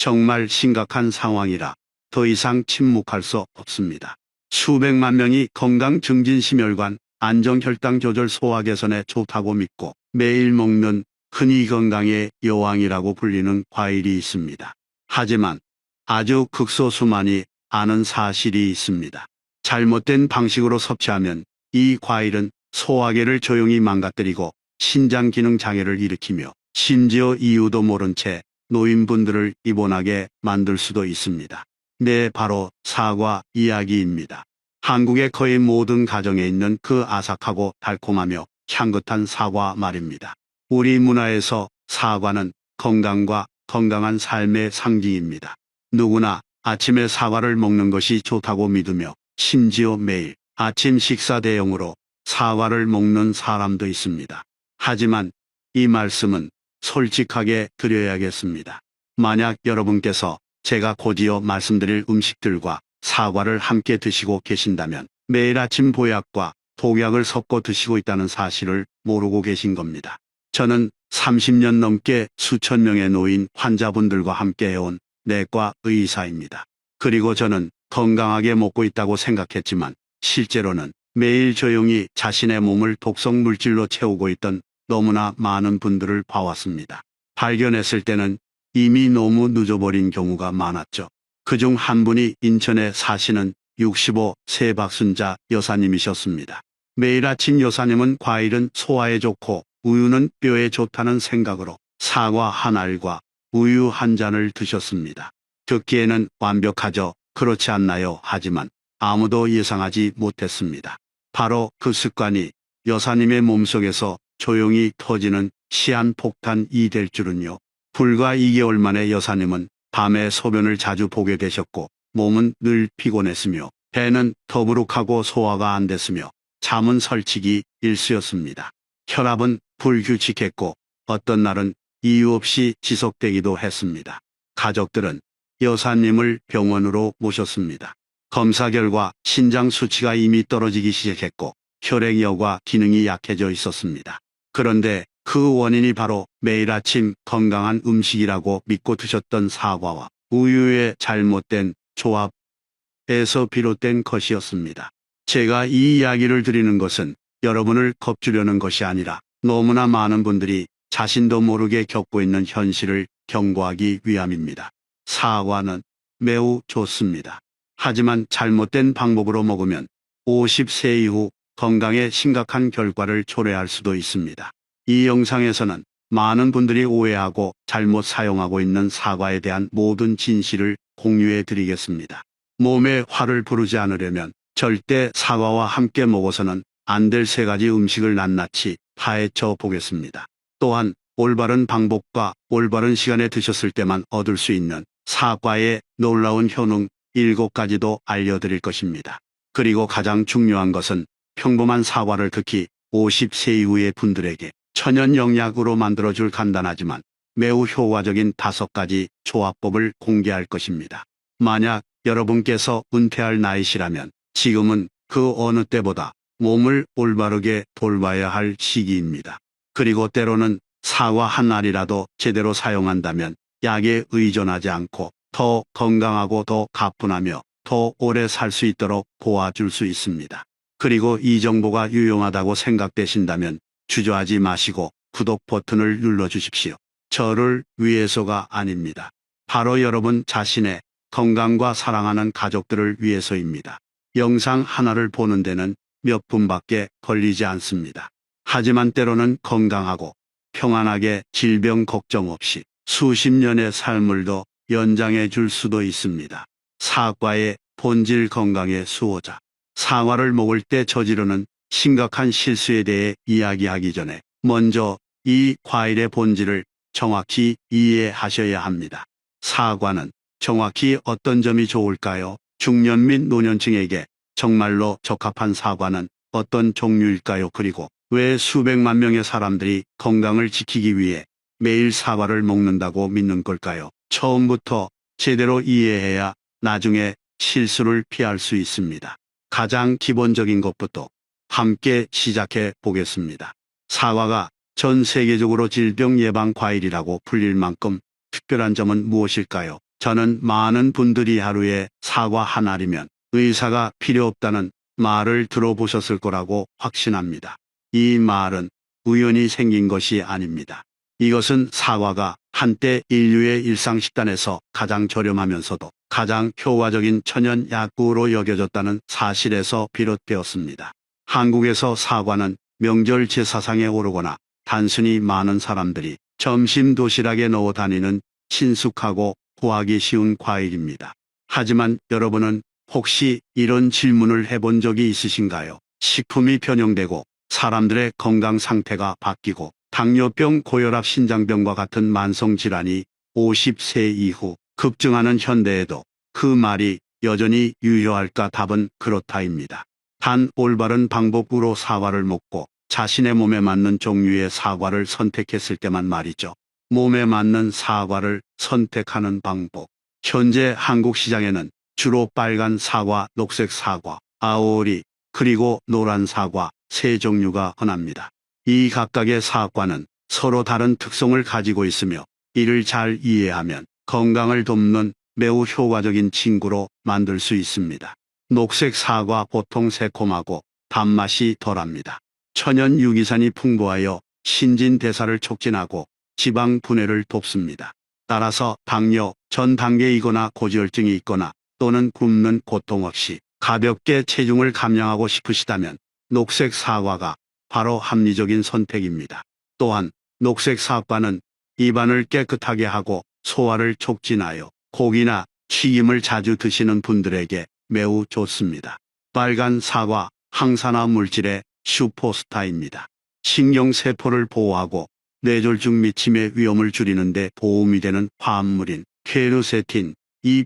정말 심각한 상황이라 더 이상 침묵할 수 없습니다. 수백만 명이 건강 증진 심혈관, 안정 혈당 조절 소화 개선에 좋다고 믿고 매일 먹는 흔히 건강의 여왕이라고 불리는 과일이 있습니다. 하지만 아주 극소수만이 아는 사실이 있습니다. 잘못된 방식으로 섭취하면 이 과일은 소화계를 조용히 망가뜨리고 신장 기능 장애를 일으키며 심지어 이유도 모른 채 노인분들을 입원하게 만들 수도 있습니다. 네, 바로 사과 이야기입니다. 한국의 거의 모든 가정에 있는 그 아삭하고 달콤하며 향긋한 사과 말입니다. 우리 문화에서 사과는 건강과 건강한 삶의 상징입니다. 누구나 아침에 사과를 먹는 것이 좋다고 믿으며 심지어 매일 아침 식사 대용으로 사과를 먹는 사람도 있습니다. 하지만 이 말씀은 솔직하게 드려야겠습니다. 만약 여러분께서 제가 곧이어 말씀드릴 음식들과 사과를 함께 드시고 계신다면 매일 아침 보약과 독약을 섞어 드시고 있다는 사실을 모르고 계신 겁니다. 저는 30년 넘게 수천 명의 노인 환자분들과 함께 해온 내과 의사입니다. 그리고 저는 건강하게 먹고 있다고 생각했지만 실제로는 매일 조용히 자신의 몸을 독성 물질로 채우고 있던 너무나 많은 분들을 봐왔습니다. 발견했을 때는 이미 너무 늦어버린 경우가 많았죠. 그중 한 분이 인천에 사시는 65세 박순자 여사님이셨습니다. 매일 아침 여사님은 과일은 소화에 좋고 우유는 뼈에 좋다는 생각으로 사과 한 알과 우유 한 잔을 드셨습니다. 듣기에는 완벽하죠. 그렇지 않나요? 하지만 아무도 예상하지 못했습니다. 바로 그 습관이 여사님의 몸속에서 조용히 터지는 시한폭탄이 될 줄은요. 불과 2개월 만에 여사님은 밤에 소변을 자주 보게 되셨고 몸은 늘 피곤했으며 배는 더부룩하고 소화가 안 됐으며 잠은 설치기 일쑤였습니다. 혈압은 불규칙했고 어떤 날은 이유 없이 지속되기도 했습니다. 가족들은 여사님을 병원으로 모셨습니다. 검사 결과 신장 수치가 이미 떨어지기 시작했고 혈액여과 기능이 약해져 있었습니다. 그런데 그 원인이 바로 매일 아침 건강한 음식이라고 믿고 드셨던 사과와 우유의 잘못된 조합에서 비롯된 것이었습니다. 제가 이 이야기를 드리는 것은 여러분을 겁주려는 것이 아니라 너무나 많은 분들이 자신도 모르게 겪고 있는 현실을 경고하기 위함입니다. 사과는 매우 좋습니다. 하지만 잘못된 방법으로 먹으면 50세 이후 건강에 심각한 결과를 초래할 수도 있습니다. 이 영상에서는 많은 분들이 오해하고 잘못 사용하고 있는 사과에 대한 모든 진실을 공유해 드리겠습니다. 몸에 화를 부르지 않으려면 절대 사과와 함께 먹어서는 안 될 3가지 음식을 낱낱이 파헤쳐 보겠습니다. 또한 올바른 방법과 올바른 시간에 드셨을 때만 얻을 수 있는 사과의 놀라운 효능 7가지도 알려드릴 것입니다. 그리고 가장 중요한 것은 평범한 사과를 특히 50세 이후의 분들에게 천연 영약으로 만들어줄 간단하지만 매우 효과적인 5가지 조합법을 공개할 것입니다. 만약 여러분께서 은퇴할 나이시라면 지금은 그 어느 때보다 몸을 올바르게 돌봐야 할 시기입니다. 그리고 때로는 사과 한 알이라도 제대로 사용한다면 약에 의존하지 않고 더 건강하고 더 가뿐하며 더 오래 살 수 있도록 도와줄 수 있습니다. 그리고 이 정보가 유용하다고 생각되신다면 주저하지 마시고 구독 버튼을 눌러주십시오. 저를 위해서가 아닙니다. 바로 여러분 자신의 건강과 사랑하는 가족들을 위해서입니다. 영상 하나를 보는 데는 몇 분밖에 걸리지 않습니다. 하지만 때로는 건강하고 평안하게 질병 걱정 없이 수십 년의 삶을 더 연장해 줄 수도 있습니다. 사과의 본질 건강의 수호자. 사과를 먹을 때 저지르는 심각한 실수에 대해 이야기하기 전에 먼저 이 과일의 본질을 정확히 이해하셔야 합니다. 사과는 정확히 어떤 점이 좋을까요? 중년 및 노년층에게 정말로 적합한 사과는 어떤 종류일까요? 그리고 왜 수백만 명의 사람들이 건강을 지키기 위해 매일 사과를 먹는다고 믿는 걸까요? 처음부터 제대로 이해해야 나중에 실수를 피할 수 있습니다. 가장 기본적인 것부터 함께 시작해 보겠습니다. 사과가 전 세계적으로 질병 예방 과일이라고 불릴 만큼 특별한 점은 무엇일까요? 저는 많은 분들이 하루에 사과 한 알이면 의사가 필요 없다는 말을 들어보셨을 거라고 확신합니다. 이 말은 우연히 생긴 것이 아닙니다. 이것은 사과가 한때 인류의 일상 식단에서 가장 저렴하면서도 가장 효과적인 천연 약구로 여겨졌다는 사실에서 비롯되었습니다. 한국에서 사과는 명절 제사상에 오르거나 단순히 많은 사람들이 점심 도시락에 넣어 다니는 친숙하고 구하기 쉬운 과일입니다. 하지만 여러분은 혹시 이런 질문을 해본 적이 있으신가요? 식품이 변형되고 사람들의 건강 상태가 바뀌고 당뇨병, 고혈압, 신장병과 같은 만성질환이 50세 이후 급증하는 현대에도 그 말이 여전히 유효할까? 답은 그렇다입니다. 단 올바른 방법으로 사과를 먹고 자신의 몸에 맞는 종류의 사과를 선택했을 때만 말이죠. 몸에 맞는 사과를 선택하는 방법. 현재 한국 시장에는 주로 빨간 사과, 녹색 사과, 아오리, 그리고 노란 사과 세 종류가 흔합니다. 이 각각의 사과는 서로 다른 특성을 가지고 있으며 이를 잘 이해하면 건강을 돕는 매우 효과적인 친구로 만들 수 있습니다. 녹색 사과 보통 새콤하고 단맛이 덜합니다. 천연 유기산이 풍부하여 신진대사를 촉진하고 지방 분해를 돕습니다. 따라서 당뇨, 전 단계이거나 고지혈증이 있거나 또는 굶는 고통 없이 가볍게 체중을 감량하고 싶으시다면 녹색 사과가 바로 합리적인 선택입니다. 또한 녹색 사과는 입안을 깨끗하게 하고 소화를 촉진하여 고기나 튀김을 자주 드시는 분들에게 매우 좋습니다. 빨간 사과, 항산화 물질의 슈퍼스타입니다. 신경세포를 보호하고 뇌졸중 및 치매 위험을 줄이는 데 도움이 되는 화합물인 퀘르세틴이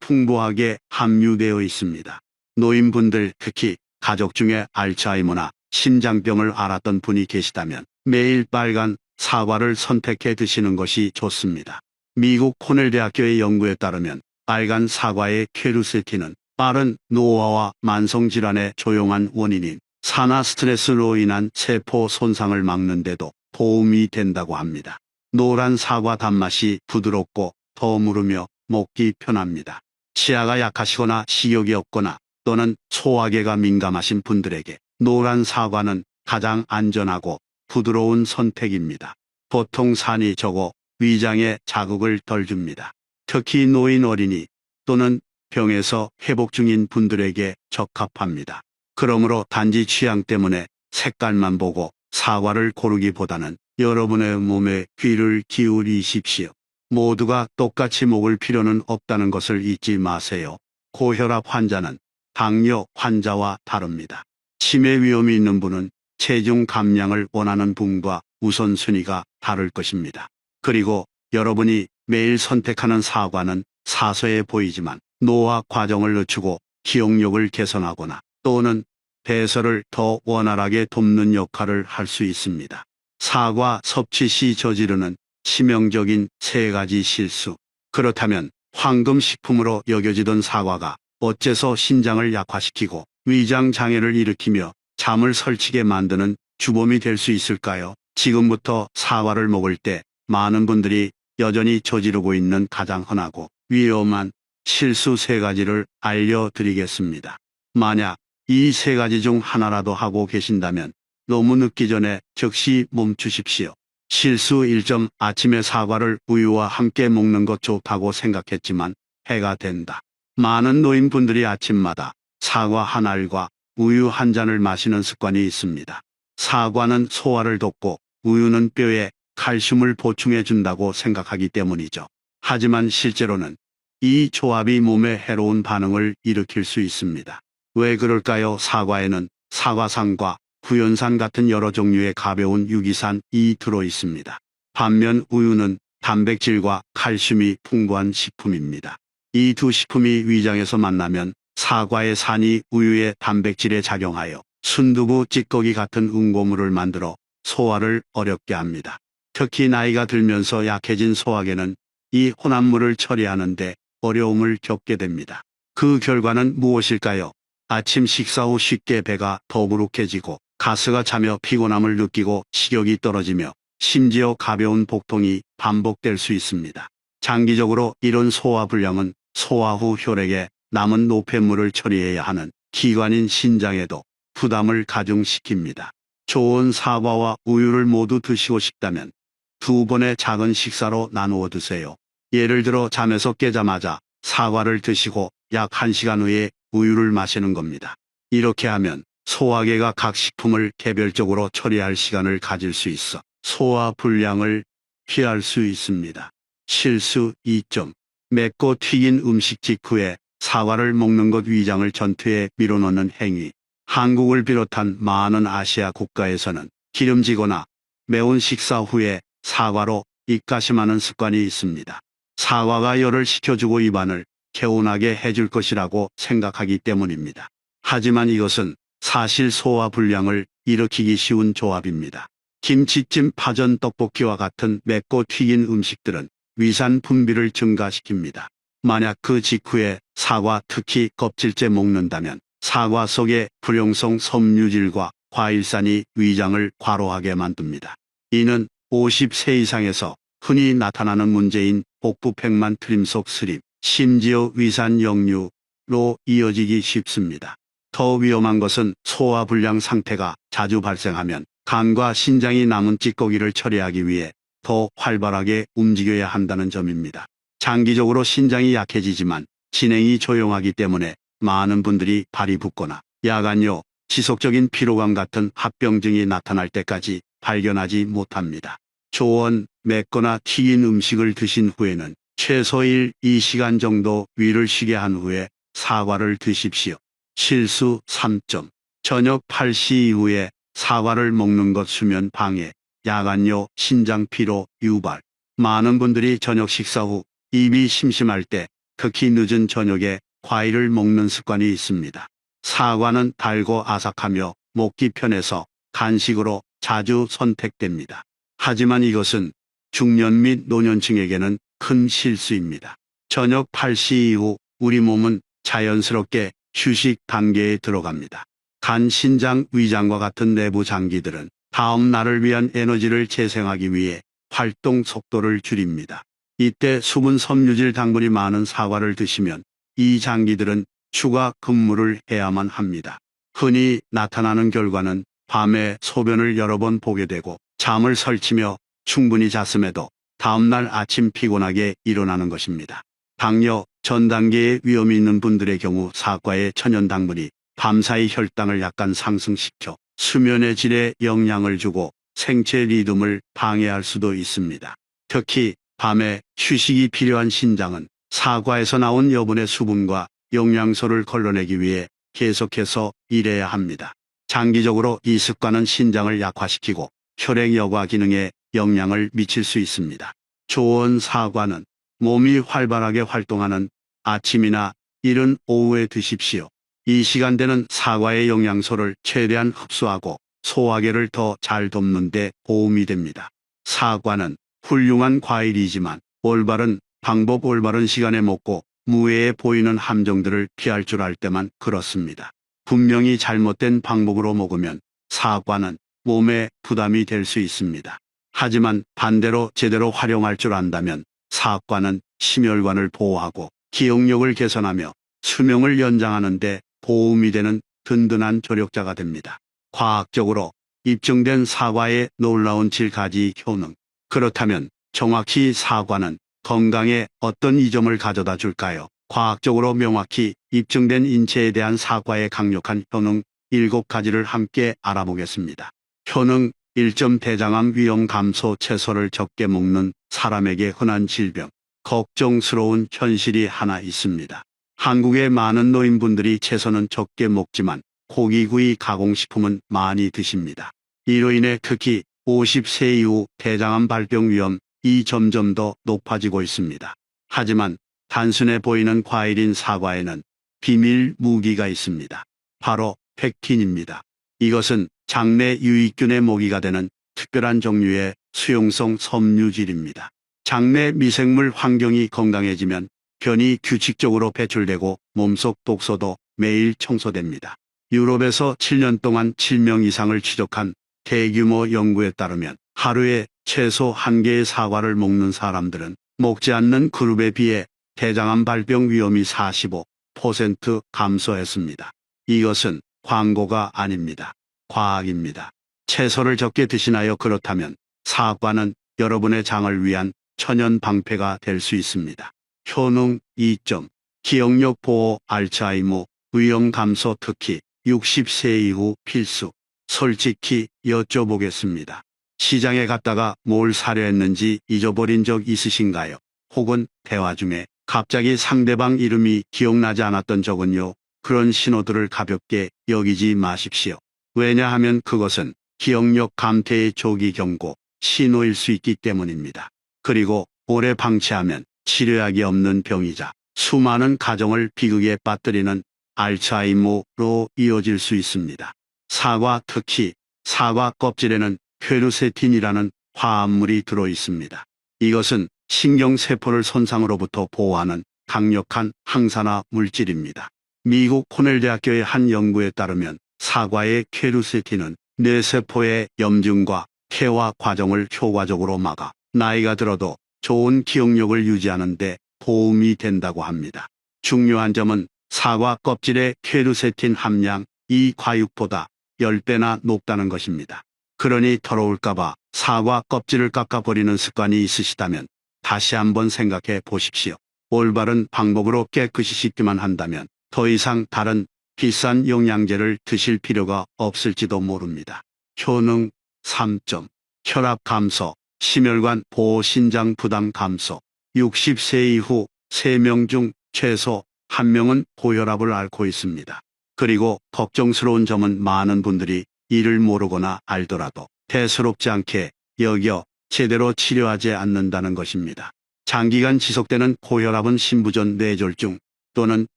풍부하게 함유되어 있습니다. 노인분들, 특히 가족 중에 알츠하이머나 심장병을 앓았던 분이 계시다면 매일 빨간 사과를 선택해 드시는 것이 좋습니다. 미국 코넬 대학교의 연구에 따르면 빨간 사과의 퀘르세틴은 빠른 노화와 만성질환의 조용한 원인인 산화 스트레스로 인한 세포 손상을 막는 데도 도움이 된다고 합니다. 노란 사과 단맛이 부드럽고 더 무르며 먹기 편합니다. 치아가 약하시거나 식욕이 없거나 또는 소화계가 민감하신 분들에게 노란 사과는 가장 안전하고 부드러운 선택입니다. 보통 산이 적어 위장에 자극을 덜 줍니다. 특히 노인, 어린이 또는 병에서 회복 중인 분들에게 적합합니다. 그러므로 단지 취향 때문에 색깔만 보고 사과를 고르기보다는 여러분의 몸에 귀를 기울이십시오. 모두가 똑같이 먹을 필요는 없다는 것을 잊지 마세요. 고혈압 환자는 당뇨 환자와 다릅니다. 치매 위험이 있는 분은 체중 감량을 원하는 분과 우선순위가 다를 것입니다. 그리고 여러분이 매일 선택하는 사과는 사소해 보이지만 노화 과정을 늦추고 기억력을 개선하거나 또는 배설을 더 원활하게 돕는 역할을 할 수 있습니다. 사과 섭취 시 저지르는 치명적인 세 가지 실수. 그렇다면 황금식품으로 여겨지던 사과가 어째서 신장을 약화시키고 위장 장애를 일으키며 잠을 설치게 만드는 주범이 될 수 있을까요? 지금부터 사과를 먹을 때 많은 분들이 여전히 저지르고 있는 가장 흔하고 위험한 실수 세 가지를 알려드리겠습니다. 만약 이 세 가지 중 하나라도 하고 계신다면 너무 늦기 전에 즉시 멈추십시오. 실수 1점. 아침에 사과를 우유와 함께 먹는 것 좋다고 생각했지만 해가 된다. 많은 노인분들이 아침마다 사과 한 알과 우유 한 잔을 마시는 습관이 있습니다. 사과는 소화를 돕고 우유는 뼈에 칼슘을 보충해 준다고 생각하기 때문이죠. 하지만 실제로는 이 조합이 몸에 해로운 반응을 일으킬 수 있습니다. 왜 그럴까요? 사과에는 사과산과 구연산 같은 여러 종류의 가벼운 유기산이 들어 있습니다. 반면 우유는 단백질과 칼슘이 풍부한 식품입니다. 이 두 식품이 위장에서 만나면 사과의 산이 우유의 단백질에 작용하여 순두부, 찌꺼기 같은 응고물을 만들어 소화를 어렵게 합니다. 특히 나이가 들면서 약해진 소화계는 이 혼합물을 처리하는데 어려움을 겪게 됩니다. 그 결과는 무엇일까요? 아침 식사 후 쉽게 배가 더부룩해지고 가스가 차며 피곤함을 느끼고 식욕이 떨어지며 심지어 가벼운 복통이 반복될 수 있습니다. 장기적으로 이런 소화 불량은 소화 후 혈액에 남은 노폐물을 처리해야 하는 기관인 신장에도 부담을 가중시킵니다. 좋은 사과와 우유를 모두 드시고 싶다면 2번의 작은 식사로 나누어 드세요. 예를 들어 잠에서 깨자마자 사과를 드시고 약 1시간 후에 우유를 마시는 겁니다. 이렇게 하면 소화계가 각 식품을 개별적으로 처리할 시간을 가질 수 있어 소화 불량을 피할 수 있습니다. 실수 2점. 맵고 튀긴 음식 직후에 사과를 먹는 것 위장을 전투에 밀어넣는 행위. 한국을 비롯한 많은 아시아 국가에서는 기름지거나 매운 식사 후에 사과로 입가심하는 습관이 있습니다. 사과가 열을 식혀주고 입안을 개운하게 해줄 것이라고 생각하기 때문입니다. 하지만 이것은 사실 소화 불량을 일으키기 쉬운 조합입니다. 김치찜, 파전, 떡볶이와 같은 맵고 튀긴 음식들은 위산 분비를 증가시킵니다. 만약 그 직후에 사과, 특히 껍질째 먹는다면 사과 속의 불용성 섬유질과 과일산이 위장을 과로하게 만듭니다. 이는 50세 이상에서 흔히 나타나는 문제인 복부팽만, 트림속 슬림, 심지어 위산 역류로 이어지기 쉽습니다. 더 위험한 것은 소화불량 상태가 자주 발생하면 간과 신장이 남은 찌꺼기를 처리하기 위해 더 활발하게 움직여야 한다는 점입니다. 장기적으로 신장이 약해지지만 진행이 조용하기 때문에 많은 분들이 발이 붓거나 야간요, 지속적인 피로감 같은 합병증이 나타날 때까지 발견하지 못합니다. 조언, 맵거나 튀긴 음식을 드신 후에는 최소 2시간 정도 위를 쉬게 한 후에 사과를 드십시오. 실수 3점. 저녁 8시 이후에 사과를 먹는 것 수면 방해, 야간요, 신장 피로 유발. 많은 분들이 저녁 식사 후 입이 심심할 때, 특히 늦은 저녁에 과일을 먹는 습관이 있습니다. 사과는 달고 아삭하며 먹기 편해서 간식으로 자주 선택됩니다. 하지만 이것은 중년 및 노년층에게는 큰 실수입니다. 저녁 8시 이후 우리 몸은 자연스럽게 휴식 단계에 들어갑니다. 간, 신장, 위장과 같은 내부 장기들은 다음 날을 위한 에너지를 재생하기 위해 활동 속도를 줄입니다. 이때 수분, 섬유질, 당분이 많은 사과를 드시면 이 장기들은 추가 근무를 해야만 합니다. 흔히 나타나는 결과는 밤에 소변을 여러 번 보게 되고 잠을 설치며 충분히 잤음에도 다음날 아침 피곤하게 일어나는 것입니다. 당뇨, 전 단계의 위험이 있는 분들의 경우 사과의 천연 당분이 밤사이 혈당을 약간 상승시켜 수면의 질에 영향을 주고 생체 리듬을 방해할 수도 있습니다. 특히 밤에 휴식이 필요한 신장은 사과에서 나온 여분의 수분과 영양소를 걸러내기 위해 계속해서 일해야 합니다. 장기적으로 이 습관은 신장을 약화시키고 혈액 여과 기능에 영향을 미칠 수 있습니다. 좋은 사과는 몸이 활발하게 활동하는 아침이나 이른 오후에 드십시오. 이 시간대는 사과의 영양소를 최대한 흡수하고 소화계를 더 잘 돕는 데 도움이 됩니다. 사과는 훌륭한 과일이지만 올바른 방법, 올바른 시간에 먹고 무해해 보이는 함정들을 피할 줄 알 때만 그렇습니다. 분명히 잘못된 방법으로 먹으면 사과는 몸에 부담이 될 수 있습니다. 하지만 반대로 제대로 활용할 줄 안다면 사과는 심혈관을 보호하고 기억력을 개선하며 수명을 연장하는 데 도움이 되는 든든한 조력자가 됩니다. 과학적으로 입증된 사과의 놀라운 7가지 효능. 그렇다면 정확히 사과는 건강에 어떤 이점을 가져다 줄까요? 과학적으로 명확히 입증된 인체에 대한 사과의 강력한 효능 7가지를 함께 알아보겠습니다. 효능 1점. 대장암 위험 감소. 채소를 적게 먹는 사람에게 흔한 질병. 걱정스러운 현실이 하나 있습니다. 한국의 많은 노인분들이 채소는 적게 먹지만 고기, 구이, 가공식품은 많이 드십니다. 이로 인해 특히 50세 이후 대장암 발병 위험이 점점 더 높아지고 있습니다. 하지만 단순해 보이는 과일인 사과에는 비밀 무기가 있습니다. 바로 펙틴입니다. 이것은 장내 유익균의 모기가 되는 특별한 종류의 수용성 섬유질입니다. 장내 미생물 환경이 건강해지면 변이 규칙적으로 배출되고 몸속 독소도 매일 청소됩니다. 유럽에서 7년 동안 7명 이상을 추적한 대규모 연구에 따르면 하루에 최소 1개의 사과를 먹는 사람들은 먹지 않는 그룹에 비해 대장암 발병 위험이 45% 감소했습니다. 이것은 광고가 아닙니다. 과학입니다. 채소를 적게 드시나요? 그렇다면 사과는 여러분의 장을 위한 천연 방패가 될 수 있습니다. 효능 2점. 기억력 보호, 알츠하이머 위험 감소, 특히 60세 이후 필수. 솔직히 여쭤보겠습니다. 시장에 갔다가 뭘 사려 했는지 잊어버린 적 있으신가요? 혹은 대화 중에 갑자기 상대방 이름이 기억나지 않았던 적은요? 그런 신호들을 가볍게 여기지 마십시오. 왜냐하면 그것은 기억력 감퇴의 조기 경고, 신호일 수 있기 때문입니다. 그리고 오래 방치하면 치료약이 없는 병이자 수많은 가정을 비극에 빠뜨리는 알츠하이머로 이어질 수 있습니다. 사과, 특히 사과 껍질에는 퀘르세틴이라는 화합물이 들어 있습니다. 이것은 신경세포를 손상으로부터 보호하는 강력한 항산화 물질입니다. 미국 코넬대학교의 한 연구에 따르면 사과의 퀘르세틴은 뇌세포의 염증과 퇴화 과정을 효과적으로 막아 나이가 들어도 좋은 기억력을 유지하는 데 도움이 된다고 합니다. 중요한 점은 사과 껍질의 퀘르세틴 함량 이 과육보다 10배나 높다는 것입니다. 그러니 더러울까봐 사과 껍질을 깎아버리는 습관이 있으시다면 다시 한번 생각해 보십시오. 올바른 방법으로 깨끗이 씻기만 한다면 더 이상 다른 비싼 영양제를 드실 필요가 없을지도 모릅니다. 효능 3점. 혈압 감소, 심혈관 보호, 신장 부담 감소. 60세 이후 3명 중 최소 1명은 고혈압을 앓고 있습니다. 그리고 걱정스러운 점은 많은 분들이 이를 모르거나 알더라도 대수롭지 않게 여겨 제대로 치료하지 않는다는 것입니다. 장기간 지속되는 고혈압은 심부전 뇌졸중 또는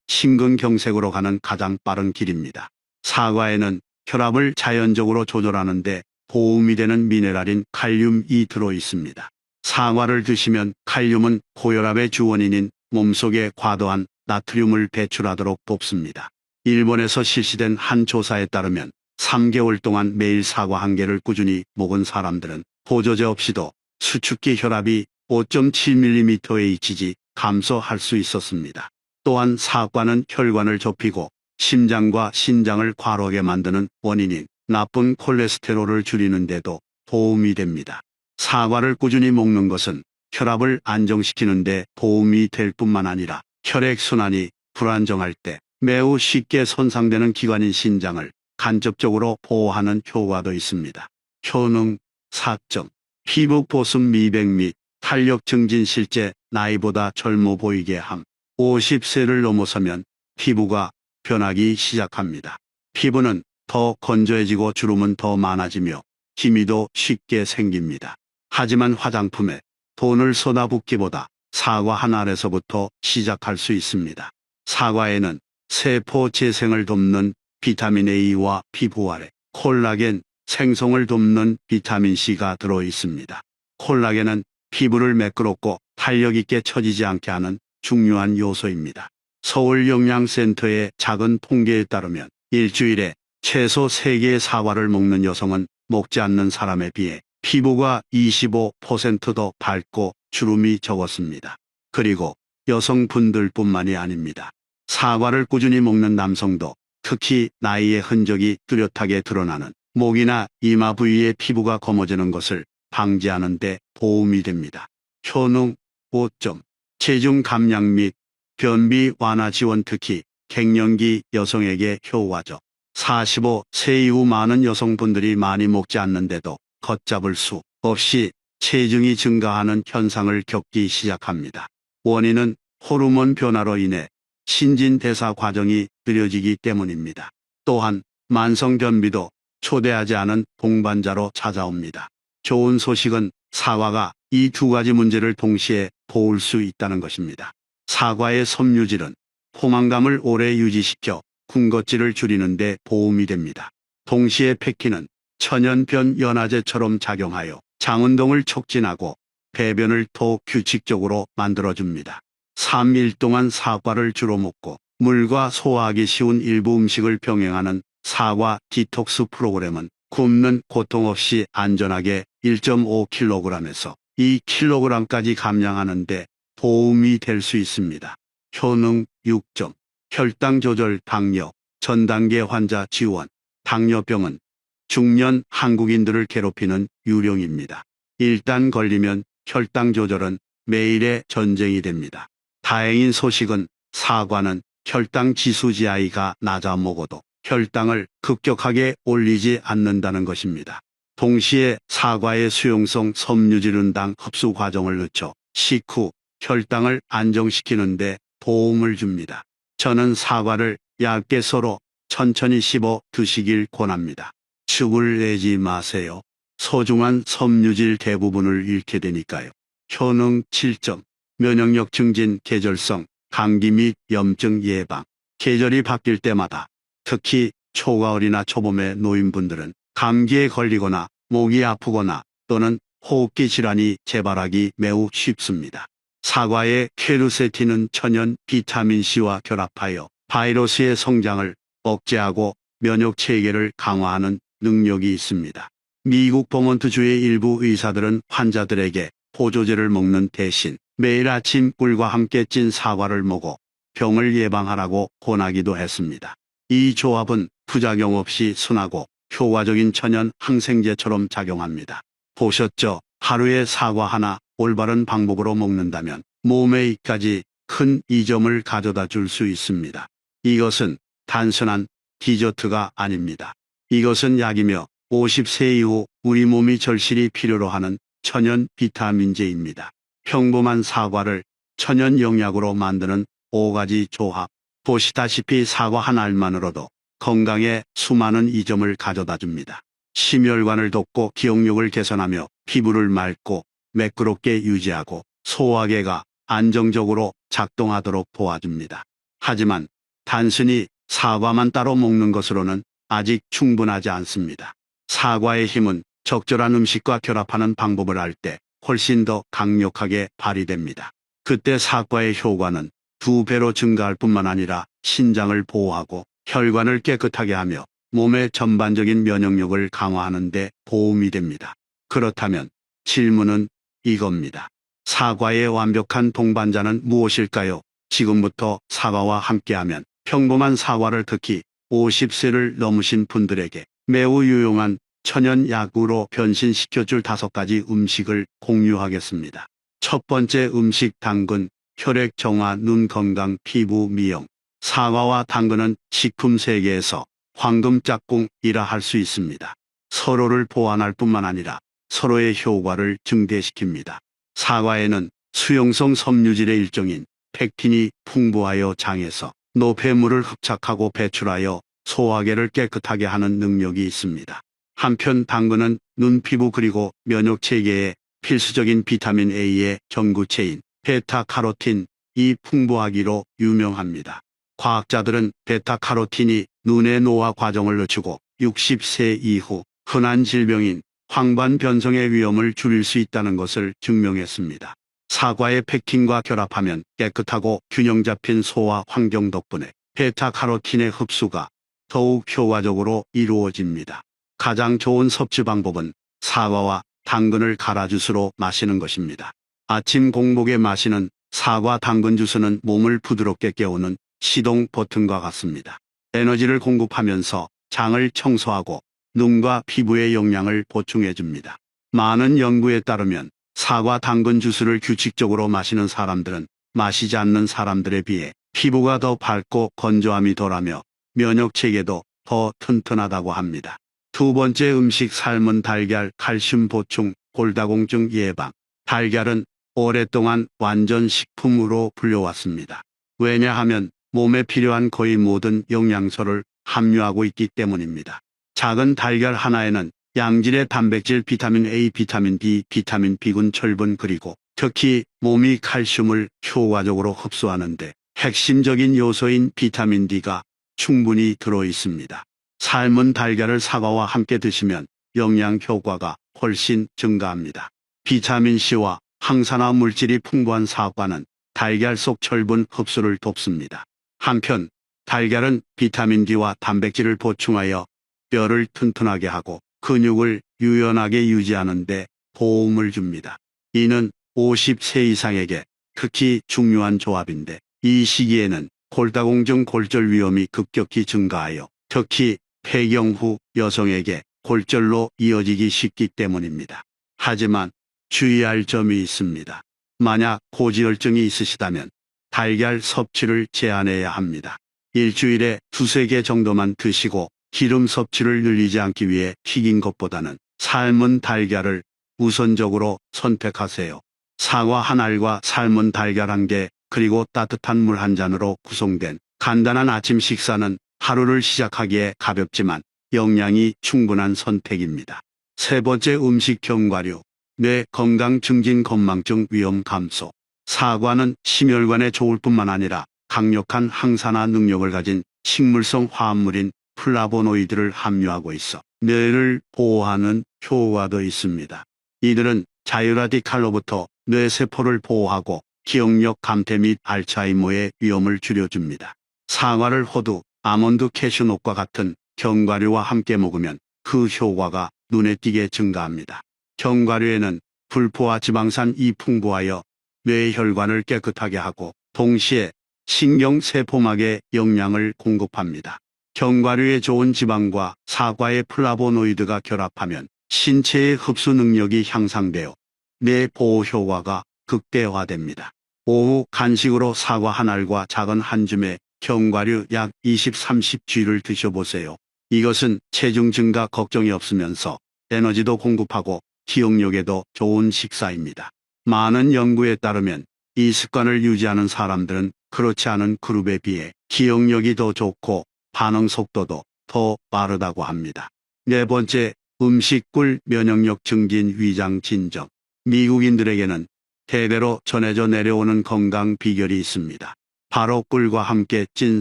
심근경색으로 가는 가장 빠른 길입니다. 사과에는 혈압을 자연적으로 조절하는 데 도움이 되는 미네랄인 칼륨이 들어 있습니다. 사과를 드시면 칼륨은 고혈압의 주원인인 몸속에 과도한 나트륨을 배출하도록 돕습니다. 일본에서 실시된 한 조사에 따르면 3개월 동안 매일 사과 1개를 꾸준히 먹은 사람들은 보조제 없이도 수축기 혈압이 5.7mmHg 감소할 수 있었습니다. 또한 사과는 혈관을 좁히고 심장과 신장을 과로하게 만드는 원인인 나쁜 콜레스테롤을 줄이는 데도 도움이 됩니다. 사과를 꾸준히 먹는 것은 혈압을 안정시키는 데 도움이 될 뿐만 아니라 혈액순환이 불안정할 때 매우 쉽게 손상되는 기관인 신장을 간접적으로 보호하는 효과도 있습니다. 효능 4점. 피부 보습, 미백 및 탄력 증진, 실제 나이보다 젊어 보이게 함. 50세를 넘어서면 피부가 변하기 시작합니다. 피부는 더 건조해지고 주름은 더 많아지며 기미도 쉽게 생깁니다. 하지만 화장품에 돈을 쏟아붓기보다 사과 한 알에서부터 시작할 수 있습니다. 사과에는 세포 재생을 돕는 비타민 A와 피부활에 콜라겐 생성을 돕는 비타민 C가 들어 있습니다. 콜라겐은 피부를 매끄럽고 탄력 있게 처지지 않게 하는 중요한 요소입니다. 서울영양센터의 작은 통계에 따르면 일주일에 최소 3개의 사과를 먹는 여성은 먹지 않는 사람에 비해 피부가 25% 더 밝고 주름이 적었습니다. 그리고 여성분들뿐만이 아닙니다. 사과를 꾸준히 먹는 남성도 특히 나이의 흔적이 뚜렷하게 드러나는 목이나 이마 부위의 피부가 검어지는 것을 방지하는 데 도움이 됩니다. 효능 5점. 체중 감량 및 변비 완화 지원, 특히 갱년기 여성에게 효과적. 45세 이후 많은 여성분들이 많이 먹지 않는데도 걷잡을 수 없이 체중이 증가하는 현상을 겪기 시작합니다. 원인은 호르몬 변화로 인해 신진대사 과정이 느려지기 때문입니다. 또한 만성 변비도 초대하지 않은 동반자로 찾아옵니다. 좋은 소식은 사과가 이 두 가지 문제를 동시에 도울 수 있다는 것입니다. 사과의 섬유질은 포만감을 오래 유지시켜 군것질을 줄이는 데 도움이 됩니다. 동시에 페킨은 천연변 연화제처럼 작용하여 장운동을 촉진하고 배변을 더 규칙적으로 만들어줍니다. 3일 동안 사과를 주로 먹고 물과 소화하기 쉬운 일부 음식을 병행하는 사과 디톡스 프로그램은 굶는 고통 없이 안전하게 1.5kg에서 2kg까지 감량하는 데 도움이 될 수 있습니다. 효능 6점. 혈당 조절 당뇨, 전단계 환자 지원. 당뇨병은 중년 한국인들을 괴롭히는 유령입니다. 일단 걸리면 혈당 조절은 매일의 전쟁이 됩니다. 다행인 소식은 사과는 혈당 지수 GI가 낮아 먹어도 혈당을 급격하게 올리지 않는다는 것입니다. 동시에 사과의 수용성 섬유질은당 흡수 과정을 늦춰 식후 혈당을 안정시키는 데 도움을 줍니다. 저는 사과를 얇게 썰어 천천히 씹어 드시길 권합니다. 축을 내지 마세요. 소중한 섬유질 대부분을 잃게 되니까요. 효능 7점. 면역력 증진 계절성 감기 및 염증 예방. 계절이 바뀔 때마다 특히 초가을이나 초봄의 노인분들은 감기에 걸리거나 목이 아프거나 또는 호흡기 질환이 재발하기 매우 쉽습니다. 사과의 퀘르세틴은 천연 비타민C와 결합하여 바이러스의 성장을 억제하고 면역 체계를 강화하는 능력이 있습니다. 미국 버몬트주의 일부 의사들은 환자들에게 보조제를 먹는 대신 매일 아침 꿀과 함께 찐 사과를 먹어 병을 예방하라고 권하기도 했습니다. 이 조합은 부작용 없이 순하고 효과적인 천연 항생제처럼 작용합니다. 보셨죠? 하루에 사과 하나 올바른 방법으로 먹는다면 몸에 이까지 큰 이점을 가져다 줄 수 있습니다. 이것은 단순한 디저트가 아닙니다. 이것은 약이며 50세 이후 우리 몸이 절실히 필요로 하는 천연 비타민제입니다. 평범한 사과를 천연 영약으로 만드는 5가지 조합. 보시다시피 사과 한 알만으로도 건강에 수많은 이점을 가져다 줍니다. 심혈관을 돕고 기억력을 개선하며 피부를 맑고 매끄럽게 유지하고 소화계가 안정적으로 작동하도록 도와줍니다. 하지만 단순히 사과만 따로 먹는 것으로는 아직 충분하지 않습니다. 사과의 힘은 적절한 음식과 결합하는 방법을 알 때 훨씬 더 강력하게 발휘됩니다. 그때 사과의 효과는 2배로 증가할 뿐만 아니라 신장을 보호하고 혈관을 깨끗하게 하며 몸의 전반적인 면역력을 강화하는 데 도움이 됩니다. 그렇다면 질문은 이겁니다. 사과의 완벽한 동반자는 무엇일까요? 지금부터 사과와 함께하면 평범한 사과를 특히 50세를 넘으신 분들에게 매우 유용한 천연 약으로 변신시켜줄 5가지 음식을 공유하겠습니다. 첫 번째 음식 당근, 혈액 정화, 눈 건강, 피부 미용. 사과와 당근은 식품 세계에서 황금 짝꿍이라 할 수 있습니다. 서로를 보완할 뿐만 아니라 서로의 효과를 증대시킵니다. 사과에는 수용성 섬유질의 일종인 펙틴이 풍부하여 장에서 노폐물을 흡착하고 배출하여 소화계를 깨끗하게 하는 능력이 있습니다. 한편 당근은 눈, 피부 그리고 면역 체계에 필수적인 비타민 A의 전구체인 베타카로틴이 풍부하기로 유명합니다. 과학자들은 베타카로틴이 눈의 노화 과정을 늦추고 60세 이후 흔한 질병인 황반변성의 위험을 줄일 수 있다는 것을 증명했습니다. 사과의 펙틴과 결합하면 깨끗하고 균형 잡힌 소화 환경 덕분에 베타카로틴의 흡수가 더욱 효과적으로 이루어집니다. 가장 좋은 섭취 방법은 사과와 당근을 갈아 주스로 마시는 것입니다. 아침 공복에 마시는 사과 당근 주스는 몸을 부드럽게 깨우는 시동 버튼과 같습니다. 에너지를 공급하면서 장을 청소하고 눈과 피부의 영양을 보충해 줍니다. 많은 연구에 따르면 사과 당근 주스를 규칙적으로 마시는 사람들은 마시지 않는 사람들에 비해 피부가 더 밝고 건조함이 덜하며 면역 체계도 더 튼튼하다고 합니다. 두 번째 음식 삶은 달걀, 칼슘 보충, 골다공증 예방. 달걀은 오랫동안 완전 식품으로 불려왔습니다. 왜냐하면 몸에 필요한 거의 모든 영양소를 함유하고 있기 때문입니다. 작은 달걀 하나에는 양질의 단백질, 비타민 A, 비타민 B, 비타민 B군, 철분 그리고 특히 몸이 칼슘을 효과적으로 흡수하는데 핵심적인 요소인 비타민 D가 충분히 들어 있습니다. 삶은 달걀을 사과와 함께 드시면 영양 효과가 훨씬 증가합니다. 비타민 C와 항산화 물질이 풍부한 사과는 달걀 속 철분 흡수를 돕습니다. 한편 달걀은 비타민 D와 단백질을 보충하여 뼈를 튼튼하게 하고 근육을 유연하게 유지하는 데 도움을 줍니다. 이는 50세 이상에게 특히 중요한 조합인데 이 시기에는 골다공증 골절 위험이 급격히 증가하여 특히 폐경 후 여성에게 골절로 이어지기 쉽기 때문입니다. 하지만 주의할 점이 있습니다. 만약 고지혈증이 있으시다면 달걀 섭취를 제한해야 합니다. 일주일에 두세 개 정도만 드시고 기름 섭취를 늘리지 않기 위해 튀긴 것보다는 삶은 달걀을 우선적으로 선택하세요. 사과 한 알과 삶은 달걀 한 개, 그리고 따뜻한 물 한 잔으로 구성된 간단한 아침 식사는 하루를 시작하기에 가볍지만 영양이 충분한 선택입니다. 세 번째, 음식 견과류. 뇌 건강 증진 건망증 위험 감소. 사과는 심혈관에 좋을 뿐만 아니라 강력한 항산화 능력을 가진 식물성 화합물인 플라보노이드를 함유하고 있어 뇌를 보호하는 효과도 있습니다. 이들은 자유라디칼로부터 뇌세포를 보호하고 기억력 감퇴 및 알츠하이머의 위험을 줄여줍니다. 사과를 호두, 아몬드, 캐슈넛과 같은 견과류와 함께 먹으면 그 효과가 눈에 띄게 증가합니다. 견과류에는 불포화 지방산이 풍부하여 뇌혈관을 깨끗하게 하고 동시에 신경세포막에 영양을 공급합니다. 견과류의 좋은 지방과 사과의 플라보노이드가 결합하면 신체의 흡수 능력이 향상되어 뇌 보호 효과가 극대화됩니다. 오후 간식으로 사과 한 알과 작은 한 줌의 견과류 약 20-30g를 드셔보세요. 이것은 체중 증가 걱정이 없으면서 에너지도 공급하고 기억력에도 좋은 식사입니다. 많은 연구에 따르면 이 습관을 유지하는 사람들은 그렇지 않은 그룹에 비해 기억력이 더 좋고 반응 속도도 더 빠르다고 합니다. 네 번째, 음식 꿀 면역력 증진 위장 진정. 미국인들에게는 대대로 전해져 내려오는 건강 비결이 있습니다. 바로 꿀과 함께 찐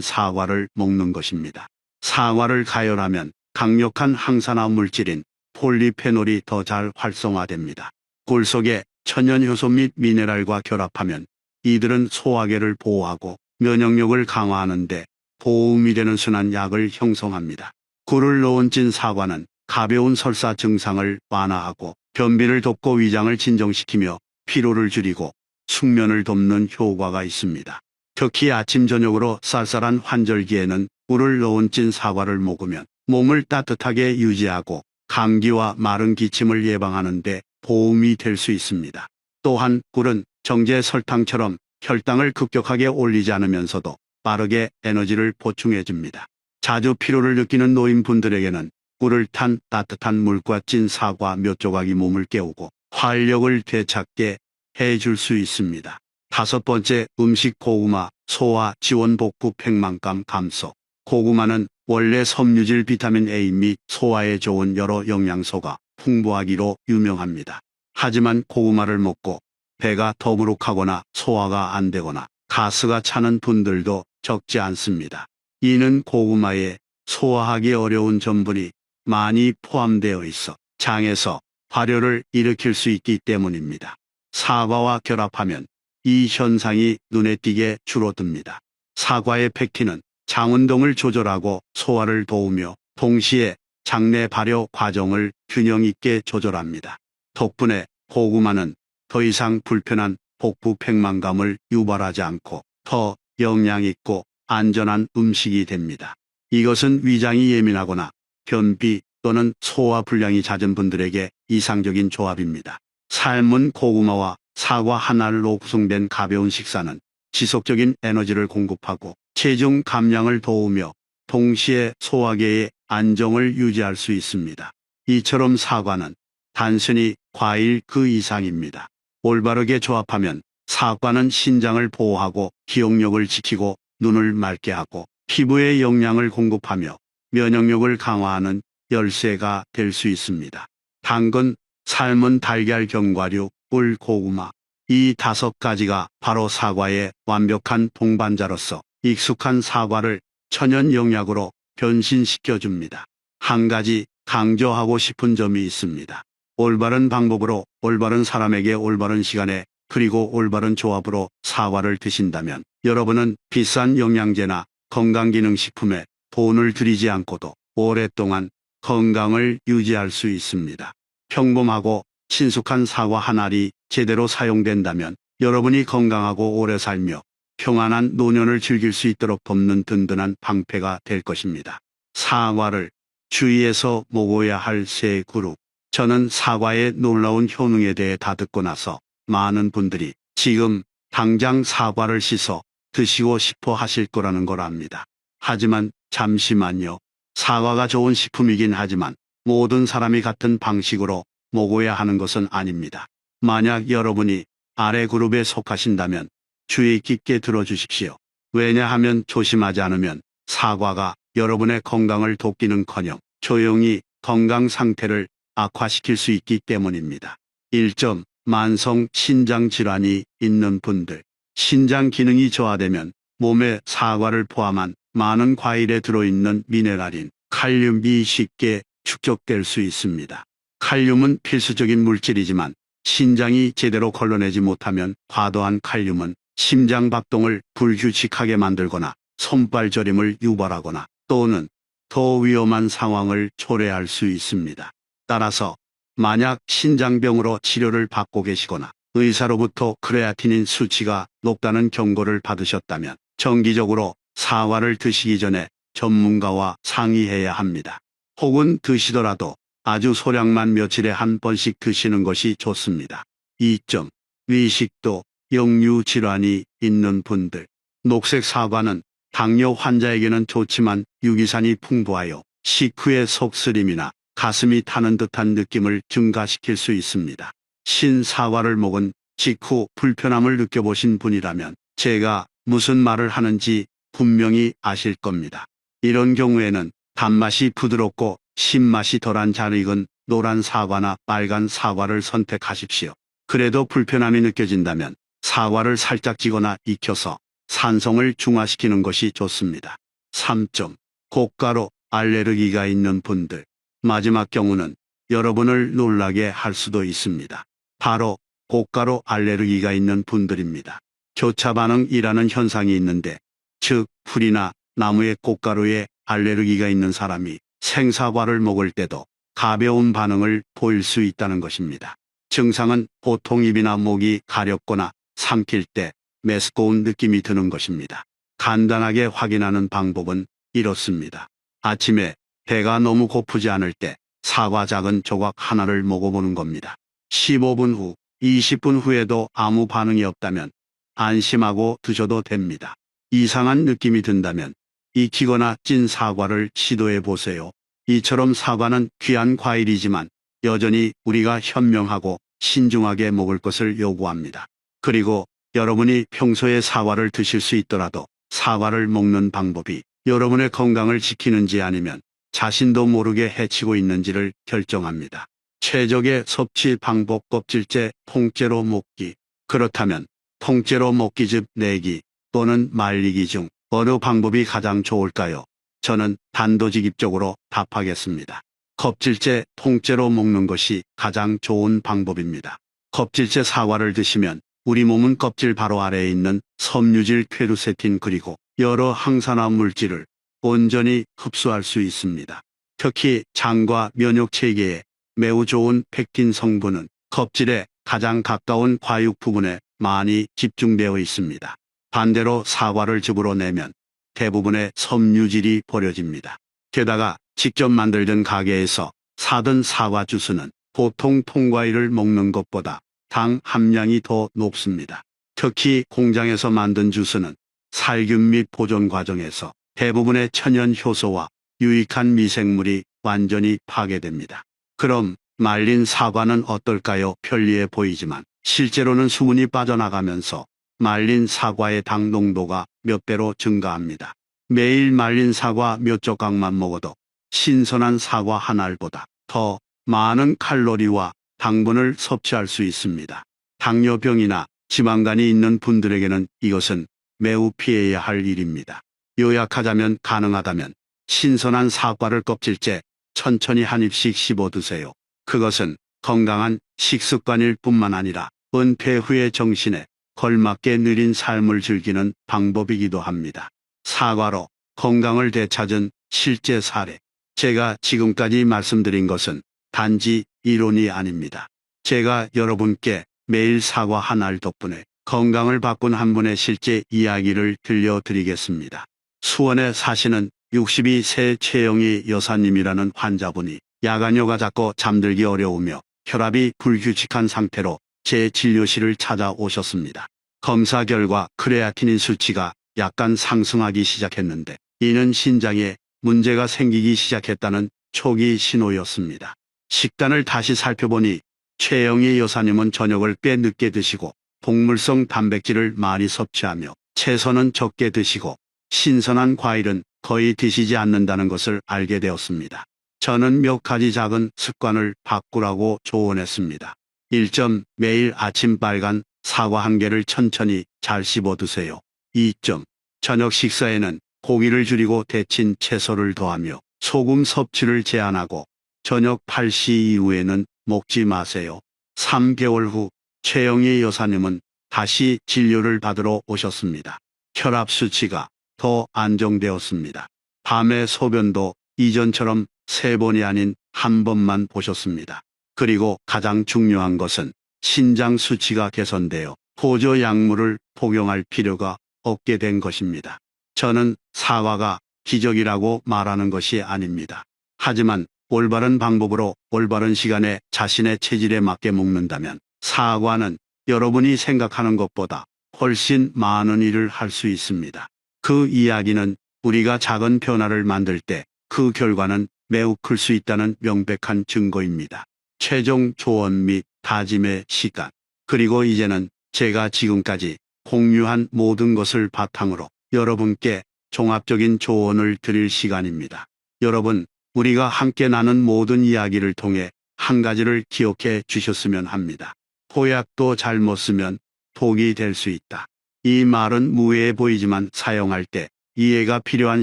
사과를 먹는 것입니다. 사과를 가열하면 강력한 항산화 물질인 폴리페놀이 더 잘 활성화됩니다. 꿀 속에 천연 효소 및 미네랄과 결합하면 이들은 소화계를 보호하고 면역력을 강화하는 데 도움이 되는 순한 약을 형성합니다. 꿀을 넣은 찐 사과는 가벼운 설사 증상을 완화하고 변비를 돕고 위장을 진정시키며 피로를 줄이고 숙면을 돕는 효과가 있습니다. 특히 아침 저녁으로 쌀쌀한 환절기에는 꿀을 넣은 찐 사과를 먹으면 몸을 따뜻하게 유지하고 감기와 마른 기침을 예방하는 데 도움이 될 수 있습니다. 또한 꿀은 정제 설탕처럼 혈당을 급격하게 올리지 않으면서도 빠르게 에너지를 보충해 줍니다. 자주 피로를 느끼는 노인분들에게는 꿀을 탄 따뜻한 물과 찐 사과 몇 조각이 몸을 깨우고 활력을 되찾게 해줄 수 있습니다. 다섯 번째, 음식 고구마, 소화 지원 복구 팽만감 감소. 고구마는 원래 섬유질 비타민 A 및 소화에 좋은 여러 영양소가 풍부하기로 유명합니다. 하지만 고구마를 먹고 배가 더부룩하거나 소화가 안 되거나 가스가 차는 분들도 적지 않습니다. 이는 고구마에 소화하기 어려운 전분이 많이 포함되어 있어 장에서 발열을 일으킬 수 있기 때문입니다. 사과와 결합하면 이 현상이 눈에 띄게 줄어듭니다. 사과의 펙틴은 장운동을 조절하고 소화를 도우며 동시에 장내 발효 과정을 균형 있게 조절합니다. 덕분에 고구마는 더 이상 불편한 복부 팽만감을 유발하지 않고 더 영양 있고 안전한 음식이 됩니다. 이것은 위장이 예민하거나 변비 또는 소화 불량이 잦은 분들에게 이상적인 조합입니다. 삶은 고구마와 사과 한 알로 구성된 가벼운 식사는 지속적인 에너지를 공급하고 체중 감량을 도우며 동시에 소화계의 안정을 유지할 수 있습니다. 이처럼 사과는 단순히 과일 그 이상입니다. 올바르게 조합하면 사과는 신장을 보호하고 기억력을 지키고 눈을 맑게 하고 피부에 영양을 공급하며 면역력을 강화하는 열쇠가 될 수 있습니다. 당근, 삶은 달걀, 견과류, 꿀, 고구마. 이 다섯 가지가 바로 사과의 완벽한 동반자로서 익숙한 사과를 천연 영약으로 변신시켜줍니다. 한 가지 강조하고 싶은 점이 있습니다. 올바른 방법으로 올바른 사람에게 올바른 시간에 그리고 올바른 조합으로 사과를 드신다면 여러분은 비싼 영양제나 건강기능식품에 돈을 들이지 않고도 오랫동안 건강을 유지할 수 있습니다. 평범하고 친숙한 사과 한 알이 제대로 사용된다면 여러분이 건강하고 오래 살며 평안한 노년을 즐길 수 있도록 돕는 든든한 방패가 될 것입니다. 사과를 주위에서 먹어야 할 세 그룹. 저는 사과의 놀라운 효능에 대해 다 듣고 나서 많은 분들이 지금 당장 사과를 씻어 드시고 싶어 하실 거라는 걸 압니다. 하지만 잠시만요. 사과가 좋은 식품이긴 하지만 모든 사람이 같은 방식으로 먹어야 하는 것은 아닙니다. 만약 여러분이 아래 그룹에 속하신다면 주의 깊게 들어주십시오. 왜냐하면 조심하지 않으면 사과가 여러분의 건강을 돕기는커녕 조용히 건강 상태를 악화시킬 수 있기 때문입니다. 1점. 만성 신장 질환이 있는 분들. 신장 기능이 저하되면 몸에 사과를 포함한 많은 과일에 들어있는 미네랄인 칼륨이 쉽게 축적될 수 있습니다. 칼륨은 필수적인 물질이지만 신장이 제대로 걸러내지 못하면 과도한 칼륨은 심장 박동을 불규칙하게 만들거나 손발 저림을 유발하거나 또는 더 위험한 상황을 초래할 수 있습니다. 따라서 만약 신장병으로 치료를 받고 계시거나 의사로부터 크레아티닌 수치가 높다는 경고를 받으셨다면 정기적으로 사과를 드시기 전에 전문가와 상의해야 합니다. 혹은 드시더라도 아주 소량만 며칠에 한 번씩 드시는 것이 좋습니다. 2점. 위식도, 역류 질환이 있는 분들. 녹색 사과는 당뇨 환자에게는 좋지만 유기산이 풍부하여 식후의 속쓰림이나 가슴이 타는 듯한 느낌을 증가시킬 수 있습니다. 신사과를 먹은 직후 불편함을 느껴보신 분이라면 제가 무슨 말을 하는지 분명히 아실 겁니다. 이런 경우에는 단맛이 부드럽고 신맛이 덜한 잘 익은 노란 사과나 빨간 사과를 선택하십시오. 그래도 불편함이 느껴진다면 사과를 살짝 찌거나 익혀서 산성을 중화시키는 것이 좋습니다. 3점. 고가루 알레르기가 있는 분들. 마지막 경우는 여러분을 놀라게 할 수도 있습니다. 바로 고가루 알레르기가 있는 분들입니다. 교차 반응이라는 현상이 있는데, 즉 풀이나 나무의 꽃가루에 알레르기가 있는 사람이 생사과를 먹을 때도 가벼운 반응을 보일 수 있다는 것입니다. 증상은 보통 입이나 목이 가렵거나 삼킬 때 메스꺼운 느낌이 드는 것입니다. 간단하게 확인하는 방법은 이렇습니다. 아침에 배가 너무 고프지 않을 때 사과 작은 조각 하나를 먹어보는 겁니다. 15분 후, 20분 후에도 아무 반응이 없다면 안심하고 드셔도 됩니다. 이상한 느낌이 든다면 익히거나 찐 사과를 시도해 보세요. 이처럼 사과는 귀한 과일이지만 여전히 우리가 현명하고 신중하게 먹을 것을 요구합니다. 그리고 여러분이 평소에 사과를 드실 수 있더라도 사과를 먹는 방법이 여러분의 건강을 지키는지 아니면 자신도 모르게 해치고 있는지를 결정합니다. 최적의 섭취 방법. 껍질째 통째로 먹기. 그렇다면 통째로 먹기 즉 내기 또는 말리기 중 어느 방법이 가장 좋을까요? 저는 단도직입적으로 답하겠습니다. 껍질째 통째로 먹는 것이 가장 좋은 방법입니다. 껍질째 사과를 드시면 우리 몸은 껍질 바로 아래에 있는 섬유질 퀘르세틴 그리고 여러 항산화 물질을 온전히 흡수할 수 있습니다. 특히 장과 면역 체계에 매우 좋은 펙틴 성분은 껍질에 가장 가까운 과육 부분에 많이 집중되어 있습니다. 반대로 사과를 즙으로 내면 대부분의 섬유질이 버려집니다. 게다가 직접 만들던 가게에서 사던 사과 주스는 보통 통과일을 먹는 것보다 당 함량이 더 높습니다. 특히 공장에서 만든 주스는 살균 및 보존 과정에서 대부분의 천연 효소와 유익한 미생물이 완전히 파괴됩니다. 그럼 말린 사과는 어떨까요? 편리해 보이지만 실제로는 수분이 빠져나가면서 말린 사과의 당 농도가 몇 배로 증가합니다. 매일 말린 사과 몇 조각만 먹어도 신선한 사과 한 알보다 더 많은 칼로리와 당분을 섭취할 수 있습니다. 당뇨병이나 지방간이 있는 분들에게는 이것은 매우 피해야 할 일입니다. 요약하자면 가능하다면 신선한 사과를 껍질째 천천히 한 입씩 씹어 드세요. 그것은 건강한 식습관일 뿐만 아니라 은퇴 후의 정신에 걸맞게 느린 삶을 즐기는 방법이기도 합니다. 사과로 건강을 되찾은 실제 사례. 제가 지금까지 말씀드린 것은 단지 이론이 아닙니다. 제가 여러분께 매일 사과 한 알 덕분에 건강을 바꾼 한 분의 실제 이야기를 들려드리겠습니다. 수원에 사시는 62세 최영희 여사님이라는 환자분이 야간여가 자꾸 잠들기 어려우며 혈압이 불규칙한 상태로 제 진료실을 찾아오셨습니다. 검사 결과 크레아티닌 수치가 약간 상승하기 시작했는데 이는 신장에 문제가 생기기 시작했다는 초기 신호였습니다. 식단을 다시 살펴보니 최영희 여사님은 저녁을 꽤 늦게 드시고 동물성 단백질을 많이 섭취하며 채소는 적게 드시고 신선한 과일은 거의 드시지 않는다는 것을 알게 되었습니다. 저는 몇 가지 작은 습관을 바꾸라고 조언했습니다. 1점 매일 아침 빨간 사과 한 개를 천천히 잘 씹어 드세요. 2점 저녁 식사에는 고기를 줄이고 데친 채소를 더하며 소금 섭취를 제한하고 저녁 8시 이후에는 먹지 마세요. 3개월 후 최영희 여사님은 다시 진료를 받으러 오셨습니다. 혈압 수치가 더 안정되었습니다. 밤에 소변도 이전처럼 3번이 아닌 1번만 보셨습니다. 그리고 가장 중요한 것은 신장 수치가 개선되어 보조 약물을 복용할 필요가 없게 된 것입니다. 저는 사과가 기적이라고 말하는 것이 아닙니다. 하지만 올바른 방법으로 올바른 시간에 자신의 체질에 맞게 먹는다면 사과는 여러분이 생각하는 것보다 훨씬 많은 일을 할 수 있습니다. 그 이야기는 우리가 작은 변화를 만들 때 그 결과는 매우 클 수 있다는 명백한 증거입니다. 최종 조언 및 다짐의 시간. 그리고 이제는 제가 지금까지 공유한 모든 것을 바탕으로 여러분께 종합적인 조언을 드릴 시간입니다. 여러분, 우리가 함께 나눈 모든 이야기를 통해 한 가지를 기억해 주셨으면 합니다. 보약도 잘못 쓰면 독이 될 수 있다. 이 말은 무해해 보이지만 사용할 때 이해가 필요한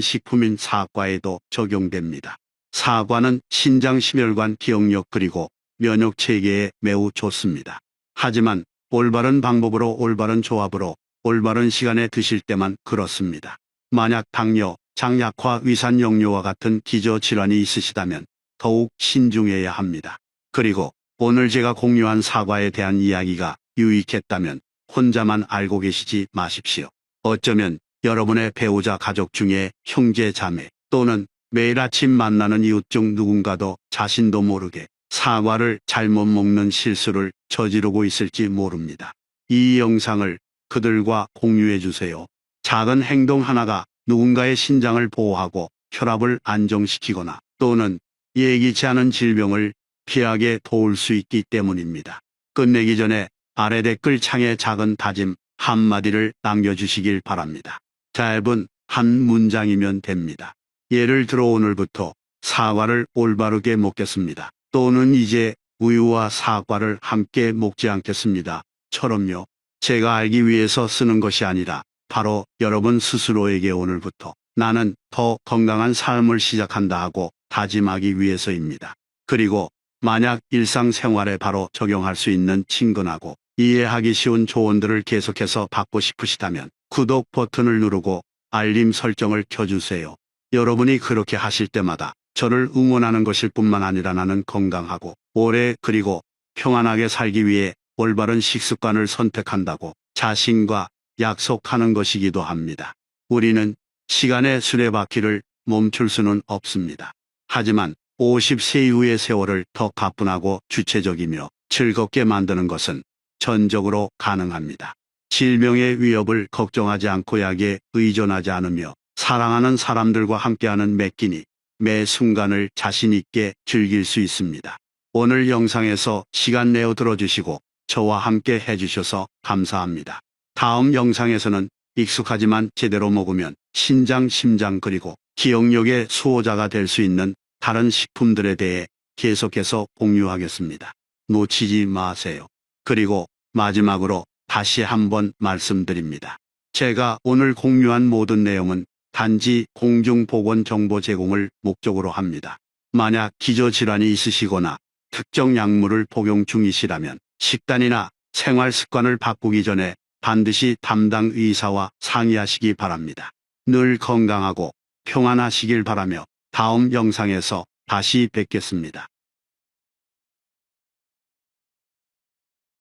식품인 사과에도 적용됩니다. 사과는 신장 심혈관 기억력 그리고 면역 체계에 매우 좋습니다. 하지만 올바른 방법으로 올바른 조합으로 올바른 시간에 드실 때만 그렇습니다. 만약 당뇨, 장약화, 위산역류와 같은 기저질환이 있으시다면 더욱 신중해야 합니다. 그리고 오늘 제가 공유한 사과에 대한 이야기가 유익했다면 혼자만 알고 계시지 마십시오. 어쩌면 여러분의 배우자 가족 중에 형제 자매 또는 매일 아침 만나는 이웃 중 누군가도 자신도 모르게 사과를 잘못 먹는 실수를 저지르고 있을지 모릅니다. 이 영상을 그들과 공유해 주세요. 작은 행동 하나가 누군가의 신장을 보호하고 혈압을 안정시키거나 또는 예기치 않은 질병을 피하게 도울 수 있기 때문입니다. 끝내기 전에 아래 댓글 창에 작은 다짐 한마디를 남겨주시길 바랍니다. 짧은 한 문장이면 됩니다. 예를 들어 오늘부터 사과를 올바르게 먹겠습니다. 또는 이제 우유와 사과를 함께 먹지 않겠습니다. 처럼요. 제가 알기 위해서 쓰는 것이 아니라 바로 여러분 스스로에게 오늘부터 나는 더 건강한 삶을 시작한다 하고 다짐하기 위해서입니다. 그리고 만약 일상생활에 바로 적용할 수 있는 친근하고 이해하기 쉬운 조언들을 계속해서 받고 싶으시다면 구독 버튼을 누르고 알림 설정을 켜주세요. 여러분이 그렇게 하실 때마다 저를 응원하는 것일 뿐만 아니라 나는 건강하고 오래 그리고 평안하게 살기 위해 올바른 식습관을 선택한다고 자신과 약속하는 것이기도 합니다. 우리는 시간의 수레바퀴를 멈출 수는 없습니다. 하지만 50세 이후의 세월을 더 가뿐하고 주체적이며 즐겁게 만드는 것은 전적으로 가능합니다. 질병의 위협을 걱정하지 않고 약에 의존하지 않으며 사랑하는 사람들과 함께하는 매 끼니, 매 순간을 자신 있게 즐길 수 있습니다. 오늘 영상에서 시간 내어 들어주시고 저와 함께 해주셔서 감사합니다. 다음 영상에서는 익숙하지만 제대로 먹으면 신장, 심장 그리고 기억력의 수호자가 될 수 있는 다른 식품들에 대해 계속해서 공유하겠습니다. 놓치지 마세요. 그리고 마지막으로 다시 한번 말씀드립니다. 제가 오늘 공유한 모든 내용은 단지 공중보건 정보 제공을 목적으로 합니다. 만약 기저질환이 있으시거나 특정 약물을 복용 중이시라면 식단이나 생활 습관을 바꾸기 전에 반드시 담당 의사와 상의하시기 바랍니다. 늘 건강하고 평안하시길 바라며 다음 영상에서 다시 뵙겠습니다.